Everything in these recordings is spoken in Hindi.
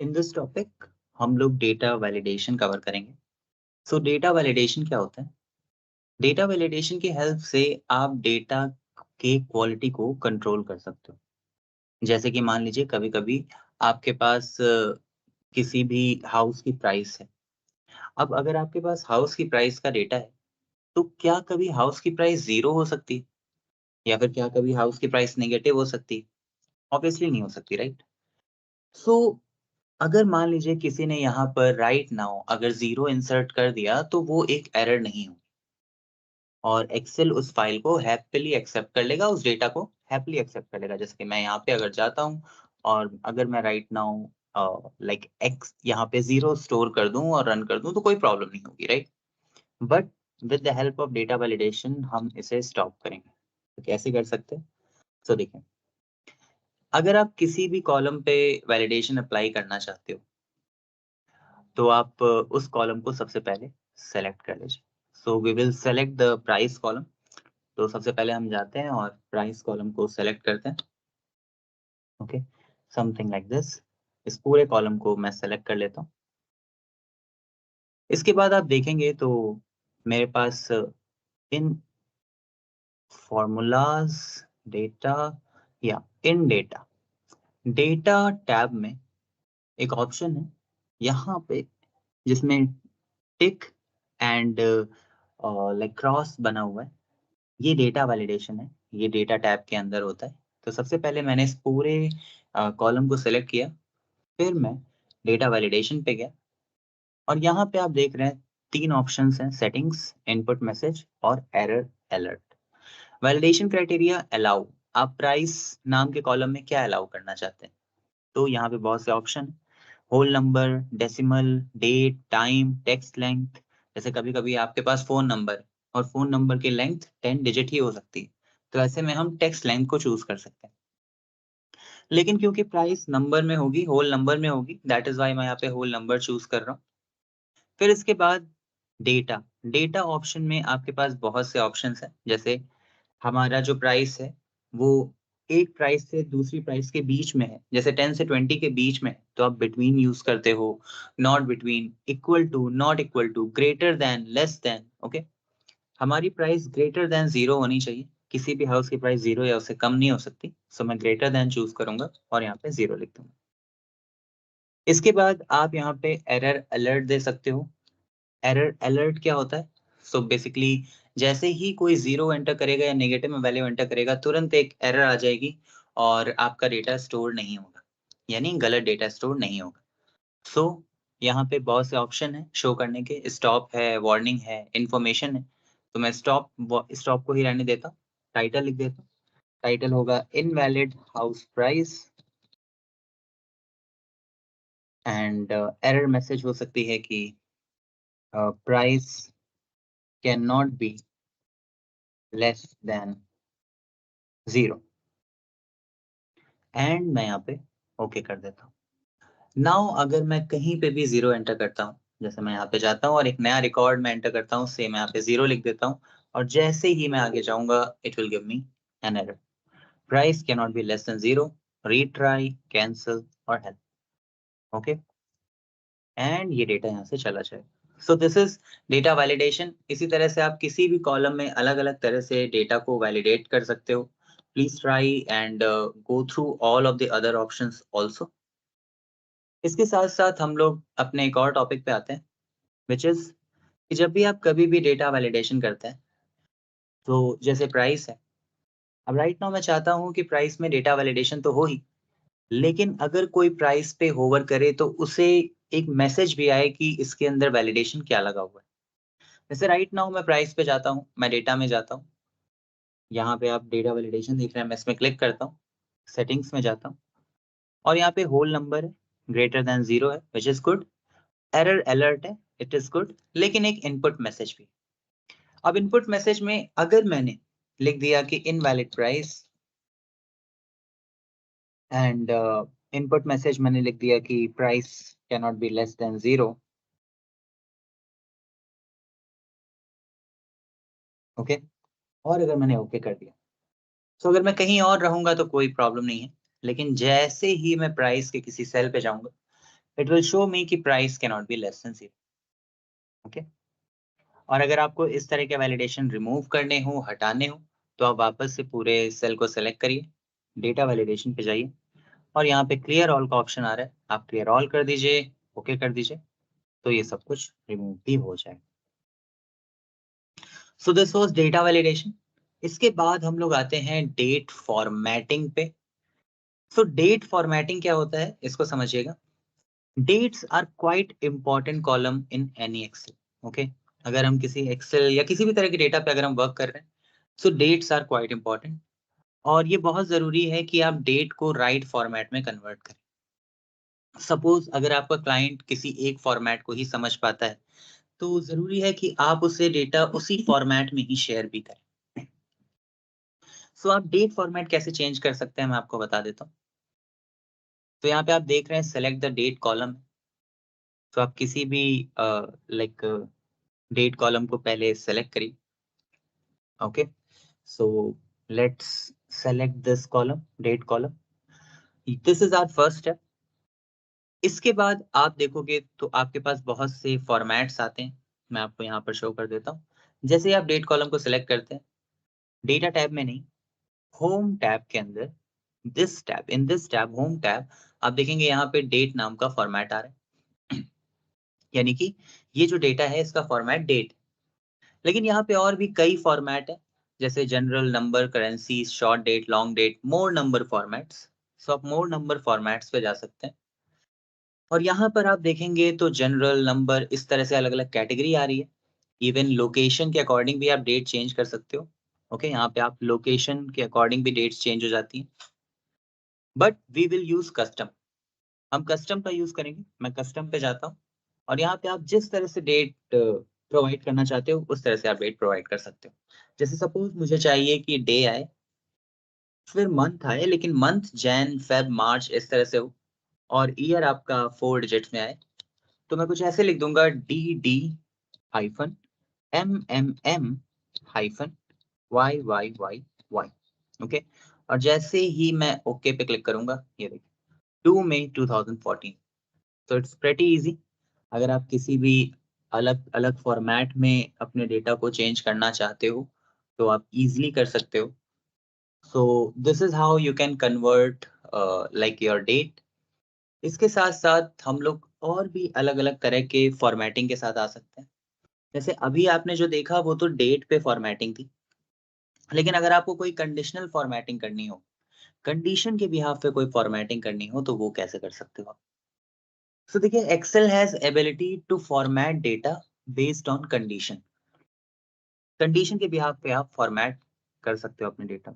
इन दिस टॉपिक हम लोग डेटा वैलिडेशन कवर करेंगे। सो डेटा वैलिडेशन क्या होता है? डेटा वैलिडेशन की हेल्प से आप डेटा के क्वालिटी को कंट्रोल कर सकते हो। जैसे कि मान लीजिए कभी-कभी आपके पास किसी भी हाउस की प्राइस है। अब अगर आपके पास हाउस की प्राइस का डेटा है, तो क्या कभी हाउस की प्राइस 0 हो सकती है? या फिर क्या कभी हाउस की प्राइस नेगेटिव हो सकती है? ऑब्वियसली नहीं हो सकती, राइट? सो अगर मान लीजिए किसी ने यहाँ पर राइट नाउ अगर 0 इंसर्ट कर दिया तो वो एक एरर नहीं होगी और एक्सेल उस फाइल को हैप्पीली एक्सेप्ट कर लेगा, उस डेटा को हैप्पीली एक्सेप्ट कर लेगा। जैसे कि मैं यहाँ पे अगर जाता हूँ और अगर मैं राइट नाउ लाइक एक्स यहाँ पे 0 स्टोर कर दूँ और रन कर दूँ तो कोई प्रॉब्लम नहीं होगी, right? But with the help of data validation हम इसे स्टॉप करेंगे। तो कैसे कर सकते हैं? तो देखिए, अगर आप किसी भी कॉलम पे वैलिडेशन अप्लाई करना चाहते हो तो आप उस कॉलम को सबसे पहले सेलेक्ट कर लीजिए। So we will select the price column. तो सबसे पहले हम जाते हैं और प्राइस कॉलम को सेलेक्ट करते हैं। Okay, something like this. इस पूरे कॉलम को मैं सेलेक्ट कर लेता हूँ। इसके बाद आप देखेंगे तो मेरे पास इन फॉर्मूलाज डेटा या इन डेटा डेटा टैब में एक ऑप्शन है यहाँ पे जिसमें टिक एंड लाइक क्रॉस बना हुआ है। ये डेटा वैलिडेशन है, ये डेटा टैब के अंदर होता है। तो सबसे पहले मैंने इस पूरे कॉलम को सेलेक्ट किया, फिर मैं डेटा वैलिडेशन पे गया और यहाँ पे आप देख रहे हैं 3 ऑप्शंस हैं, सेटिंग्स, इनपुट मैसेज और error alert. Validation criteria allow, आप प्राइस नाम के कॉलम में क्या अलाउ करना चाहते हैं? तो यहाँ पे बहुत से option, whole number, decimal, date, time, text length. जैसे कभी-कभी आपके पास फ़ोन नंबर और फ़ोन नंबर की लेंथ 10 डिजिट ही हो सकती है। तो ऐसे में हम टेक्स्ट लेंथ को चूज़ कर सकते हैं। लेकिन क्योंकि प्राइस नंबर में होगी, होल नंबर में होगी, दैट इज़ व्हाई मैं यहाँ पे होल नंबर चूज़ कर रहा हूँ। फिर इसके बाद डेटा, डेटा ऑप्शन में आपके पास बहुत से ऑप्शंस हैं। जैसे हमारा जो प्राइस है, वो एक प्राइस से दूसरी प्राइस के बीच में है। जैसे 10 से 20 के बीच में है, तो आप बिटवीन यूज़ करते हो, not between, equal to, not equal to, greater than, less than, okay? हमारी प्राइस ग्रेटर दैन 0 होनी चाहिए। किसी भी हाउस की प्राइस 0 या उससे कम नहीं हो सकती। सो मैं ग्रेटर दैन चूज़ करूँगा और यहाँ पे 0 लिख दूँगा। इसके बाद आप यहाँ पे एरर अलर्ट दे सकते हो। एरर अलर्ट क्या होता है? सो बेसिकली जैसे ही कोई 0 एंटर करेगा या नेगेटिव में वैल्यू एंटर करेगा, तुरंत एक एरर आ जाएगी और आपका डेटा स्टोर नहीं होगा, यानी गलत डेटा स्टोर नहीं होगा। सो यहाँ पे बहुत से ऑप्शन हैं शो करने के, स्टॉप है, वार्निंग है, इन्फॉर्मेशन है। तो मैं स्टॉप को ही रहने देता हूँ, टाइटल लिख देता हूँ। टाइटल होगा invalid house price and error message हो सकती है कि price can not be less than 0 and मैं यहाँ पे ओके कर देता हूँ। नाउ अगर मैं कहीं पे भी 0 एंटर करता हूँ, जैसे मैं यहाँ पे जाता हूँ और एक नया रिकॉर्ड में एंटर करता हूँ, सेम यहाँ पे 0 लिख देता हूँ और जैसे ही मैं आगे जाऊँगा, it will give me an error. Price can not be less than 0, retry, cancel और हेल्प, ओके? एंड ये डेटा यहाँ से चला जाएगा। सो दिस इज डेटा वैलिडेशन। इसी तरह से आप किसी भी कॉलम में अलग-अलग तरह से डेटा को वैलिडेट कर सकते हो। Please try and go through all of the other options also. इसके साथ-साथ हम लोग अपने एक और टॉपिक पे आते हैं, व्हिच इज़ कि जब भी आप कभी भी डेटा वैलिडेशन करते हैं, तो जैसे प्राइस है, अब राइट नाउ मैं चाहता हूँ कि प्राइस में डेटा वैलिडेशन तो हो ही, लेकिन अगर कोई प्राइस पे होवर करे तो उसे एक मैसेज भी आए कि इसके अंदर वैलिडेशन क्या लगा हुआ है। जैसे राइट नाउ मैं प्राइस पे जाता हूँ, मैं डेटा में जाता हूँ, यहाँ पे आप डेटा वैलिडेशन देख रहे हैं, मैं इसमें क्लिक करता हूँ, सेटिंग्स में जाता हूँ और यहाँ पे होल नंबर है, ग्रेटर दैन 0 है, which is good. Error alert है, इट इज़ गुड, लेकिन एक इनपुट मैसेज भी। अब इनपुट मैसेज में अगर मैंने लिख दिया कि invalid price and input message मैंने लिख दिया कि price can not be less than 0, okay? और अगर मैंने ओके कर दिया, सो अगर मैं कहीं और रहूँगा तो कोई प्रॉब्लम नहीं है, लेकिन जैसे ही मैं प्राइस के किसी सेल पे जाऊँगा, इट विल शो मी कि price can not be less than 0। Okay, और अगर आपको इस तरह के वैलिडेशन रिमूव करने हो, हटाने हो, तो आप वापस से पूरे सेल को सेलेक्ट करिए, डेटा वैलिडेशन पे जाइए और यहाँ पे क्लियर ऑल का ऑप्शन आ रहा है, आप क्लियर ऑल कर दीजिए, ओके कर दीजिए, तो ये सब कुछ रिमूव भी हो जाएगा। So this was data validation. इसके बाद हम लोग आते हैं डेट फॉर्मेटिंग पे। सो डेट फॉर्मेटिंग क्या होता है इसको समझिएगा। Dates are quite important column in any Excel. Okay, अगर हम किसी एक्सेल या किसी भी तरह के डेटा पे अगर हम वर्क कर रहे हैं, so dates are quite important और ये बहुत जरूरी है कि आप डेट को राइट फॉर्मेट में कन्वर्ट करें। सपोज अगर आपका क्लाइंट किसी एक फॉर्मेट को ही समझ पाता है, तो जरूरी है कि आप उसे डेटा उसी फॉर्मेट में ही शेयर भी करें। सो आप डेट फॉर्मेट कैसे चेंज कर सकते हैं मैं आपको बता देता हूँ। तो यहाँ पे आप देख रहे हैं सेलेक्ट द डेट कॉलम। तो आप किसी भी लाइक डेट कॉलम को पहले सेलेक्ट करिए। Okay, so let's select this column, date column. This is our first step. इसके बाद आप देखोगे तो आपके पास बहुत से फॉर्मेट्स आते हैं, मैं आपको यहाँ पर शो कर देता हूँ। जैसे ही आप डेट कॉलम को सिलेक्ट करते हैं, डेटा टैब में नहीं, होम टैब के अंदर, this tab, in this tab, home tab, आप देखेंगे यहाँ पे डेट नाम का फॉर्मेट आ रहा है। यानी कि ये जो डेटा है इसका फॉर्मेट डेट। लेकिन यहाँ पे और भी कई फॉर्मेट है, जैसे general, number, currency, short date, long date, more number formats. So आप मोर नंबर फॉर्मेट्स पे जा सकते हैं और यहाँ पर आप देखेंगे तो जनरल, नंबर, इस तरह से अलग अलग कैटेगरी आ रही है। इवन लोकेशन के अकॉर्डिंग भी आप डेट चेंज कर सकते हो। ओके, यहाँ पे आप लोकेशन के अकॉर्डिंग भी डेट्स चेंज हो जाती हैं। But we will use custom, हम कस्टम का यूज करेंगे। मैं कस्टम पे जाता हूँ और यहाँ पे आप जिस तरह से डेट प्रोवाइड करना चाहते हो उस तरह से आप डेट प्रोवाइड कर सकते हो। जैसे सपोज मुझे चाहिए कि डे आए, फिर मंथ आए, लेकिन मंथ जैन, फेब, मार्च इस तरह से हो और ईयर आपका 4 डिजिट्स में आए। तो मैं कुछ ऐसे लिख दूंगा, D D hyphen M M M hyphen Y Y Y Y. Okay, और जैसे ही मैं ओके पे क्लिक करूंगा, ये देखिए 2 मई 2014। तो इट्स प्रेटी इजी। अगर आप किसी भी अलग अलग फॉर्मेट में अपने डेटा को चेंज करना चाहते हो तो आप इजीली कर सकते हो। So this is how you can convert like your date. इसके साथ साथ हम लोग और भी अलग अलग तरह के फॉर्मेटिंग के साथ आ सकते हैं। जैसे अभी आपने जो देखा वो तो डेट पे फॉर्मेटिंग थी, लेकिन अगर आपको कोई कंडीशनल फॉर्मेटिंग करनी हो, कंडीशन के बिहाफ पे कोई फॉर्मेटिंग करनी हो, तो वो कैसे कर सकते हो आप? सो देखिए, Excel has ability to format data based on condition. Condition के बिहाफ पे आप फॉर्मेट कर सकते हो अपने डेटा।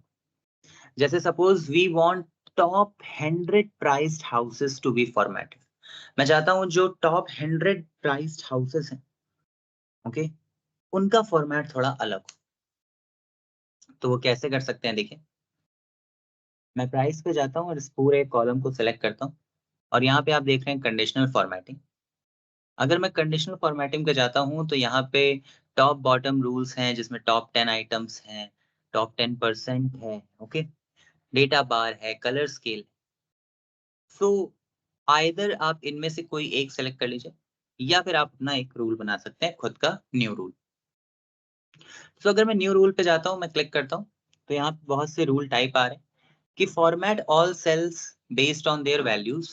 जैसे suppose we want top 100 priced houses to be formatted. मैं चाहता हूं जो टॉप 100 प्राइस्ड हाउसेस हैं, ओके, उनका फॉर्मेट थोड़ा अलग हो। तो वो कैसे कर सकते हैं, देखिए, मैं प्राइस पे जाता हूँ और इस पूरे कॉलम को सिलेक्ट करता हूँ और यहाँ पे आप देख रहे हैं कंडीशनल फॉर्मेटिंग। अगर मैं कंडीशनल फॉर्मेटिंग पे जाता हूँ तो यहाँ पे टॉप बॉटम रूल्स हैं, जिसमें टॉप 10 आइटम्स हैं, टॉप 10% है, ओके, डेटा बार है, कलर स्केल। सो आइदर आप इनमें से कोई एक सेलेक्ट कर लीजिए या फिर आप अपना एक रूल बना सकते हैं, खुद का न्यू रूल। सो अगर मैं न्यू रूल पे जाता हूँ, मैं क्लिक करता हूँ, तो यहाँ पे बहुत से रूल टाइप आ रहे हैं कि format all cells based on their values,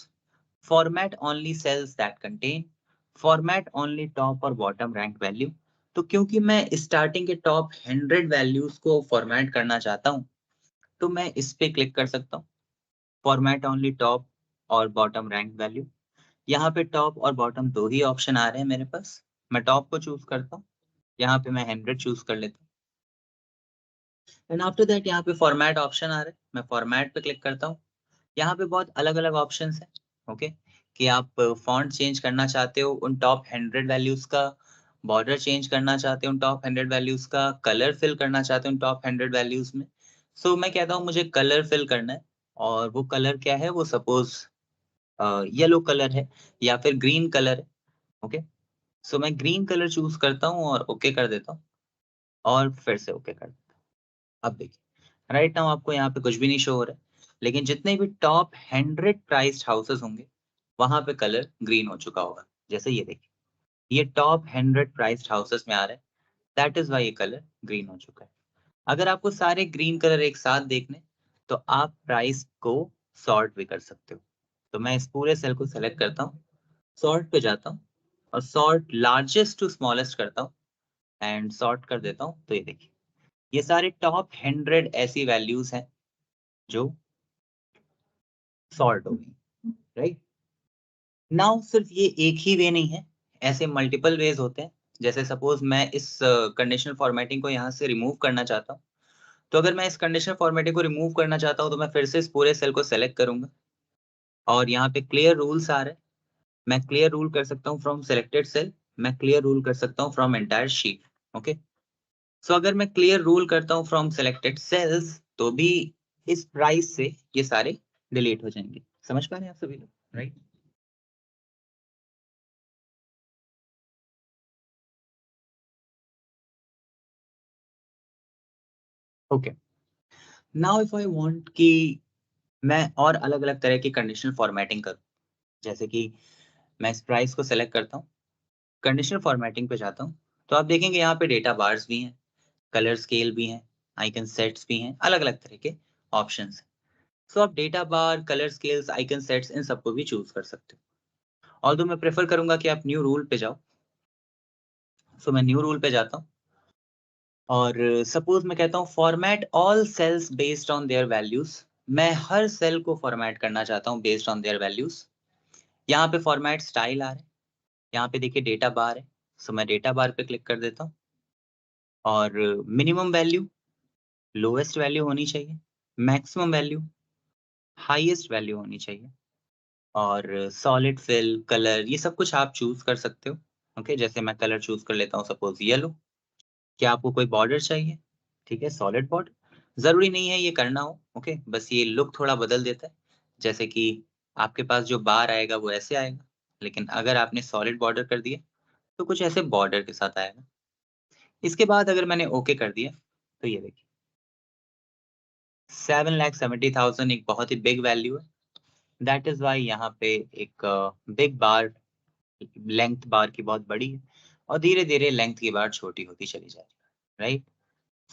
format only cells that contain, format only top और बॉटम रैंक वैल्यू। तो क्योंकि मैं स्टार्टिंग के टॉप 100 वैल्यूज को फॉर्मेट करना चाहता हूँ, तो मैं इस पे क्लिक कर सकता हूँ, फॉर्मेट ओनली टॉप और बॉटम रैंक वैल्यू। यहाँ पे टॉप और बॉटम दो ही ऑप्शन आ रहे हैं मेरे पास। मैं टॉप को चूज करता हूँ, यहाँ पे मैं 100 चूज कर लेता हूँ एंड आफ्टर दैट यहाँ पे फॉर्मेट ऑप्शन आ रहा है, मैं फॉर्मेट पे क्लिक करता हूँ। यहाँ पे बहुत अलग-अलग ऑप्शंस हैं, ओके, कि आप फॉन्ट चेंज करना चाहते हो उन टॉप 100 वैल्यूज का, बॉर्डर चेंज करना चाहते हो उन टॉप 100 वैल्यूज का, कलर फिल करना चाहते हो उन टॉप 100 वैल्यूज में। सो मैं कहता हूँ मुझे कलर फिल करना है और वो कलर क्या है, वो सपोज येलो कलर है या फिर ग्रीन कलर है, ओके। सो मैं ग्रीन कलर चूज करता हूँ और ओके कर देता हूँ और फिर से ओके कर देता हूँ। अब देखिए, राइट नाउ आपको यहाँ पे कुछ भी नहीं शो हो रहा है, लेकिन जितने भी टॉप 100 प्राइस्ड हाउसेस होंगे वहां पे कलर ग्रीन हो चुका होगा। जैसे ये देखिए, ये टॉप 100 प्राइस्ड हाउसेस में आ रहा है, दैट इज वाई ये कलर ग्रीन हो चुका है। अगर आपको सारे ग्रीन कलर एक साथ देखने, तो आप प्राइस को सॉर्ट भी कर सकते हो। तो मैं इस पूरे सेल को सेलेक्ट करता हूँ, सॉर्ट पे जाता हूँ और सॉर्ट लार्जेस्ट टू स्मॉलेस्ट करता हूँ एंड सॉर्ट कर देता हूँ। तो ये देखिए, ये सारे टॉप 100 ऐसी वैल्यूज हैं जो सॉर्ट हो गई, राइट। नाउ सिर्फ ये एक ही वे नहीं है, ऐसे मल्टीपल वेज होते हैं। जैसे सपोज मैं इस कंडीशनल फॉर्मेटिंग को यहाँ से रिमूव करना चाहता हूँ। तो अगर मैं इस कंडीशनल फॉर्मेटिंग को रिमूव करना चाहता हूँ, तो मैं फिर से इस पूरे सेल को सेलेक्ट करूंगा और यहाँ पे क्लियर रूल्स आ रहे हैं। मैं क्लियर रूल कर सकता हूँ फ्रॉम सिलेक्टेड सेल, मैं क्लियर रूल कर सकता हूँ फ्रॉम एंटायर शीट। ओके, सो अगर मैं क्लियर रूल करता हूँ फ्रॉम सिलेक्टेड सेल्स, तो भी इस प्राइस से ये सारे डिलीट हो जाएंगे। समझ पा रहे हैं आप सभी लोग, right? Okay, now if I want कि मैं और अलग-अलग तरह की कंडीशनल फॉर्मेटिंग करूँ, जैसे कि मैं इस प्राइस को सेलेक्ट करता हूँ, कंडीशनल फॉर्मेटिंग पे जाता हूँ, तो आप देखेंगे यहाँ पे डेटा बार्स भी हैं, कलर स्केल भी हैं, आइकन सेट्स भी हैं, अलग-अलग तरह के ऑप्शंस हैं। सो आप data bar, colour scales, icon sets in सबको भी चूज़ कर सकते हो। ऑल्दो मैं प्रेफ़र करूँगा कि आप न्यू रूल पे जाओ, सो मैं न्यू रूल पे जाता हूँ और सपोज़ मैं कहता हूँ format all cells based on their values. मैं हर सेल को फॉर्मेट करना चाहता हूँ बेस्ड ऑन देयर वैल्यूज़। यहाँ पे फॉर्मेट स्टाइल आ रहा है, यहाँ पे देखिए डेटा बार है, सो मैं डेटा बार पे क्लिक कर देता हूँ और मिनिमम वैल्यू, लोएस्ट वैल्यू होनी चाहिए, मैक्सिमम वैल्यू, हाईएस्ट वैल्यू होनी चाहिए और सॉलिड फिल, कलर ये सब कुछ आप चूज़ कर सकते हो। ओके, जैसे मैं कलर चूज़ कर लेता हूँ सपोज़ येलो। क्या आपको कोई बॉर्डर चाहिए? ठीक है, सॉलिड बॉर्डर। ज़रूरी नहीं है ये करना हो, ओके, बस ये लुक थोड़ा बदल देता है। जैसे कि आपके पास जो बार आएगा वो ऐसे आएगा, लेकिन अगर आपने सॉलिड बॉर्डर कर दिया, तो कुछ ऐसे बॉर्डर के साथ आएगा। इसके बाद अगर मैंने ओके कर दिया, तो ये देखिए 7,70,000 एक बहुत ही बिग वैल्यू है। दैट इज़ व्हाई यहाँ पे एक बिग बार, लेंथ बार की बहुत बड़ी है और धीरे-धीरे लेंथ की बार छोटी होती चली जा रही है, right?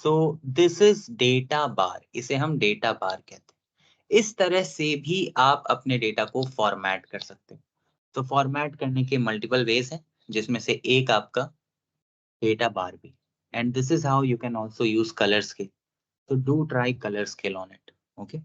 So this is data bar, इसे हम डेटा बार कहते हैं। इस तरह से भी आप अपने डेटा को फॉर्मेट कर सकते हो। तो फॉर्मेट करने के मल्टीपल वेज़ हैं, जिसमें से एक आपका डेटा बार भी। And this is how you can also use colour scale. So do try color scale on it. Okay.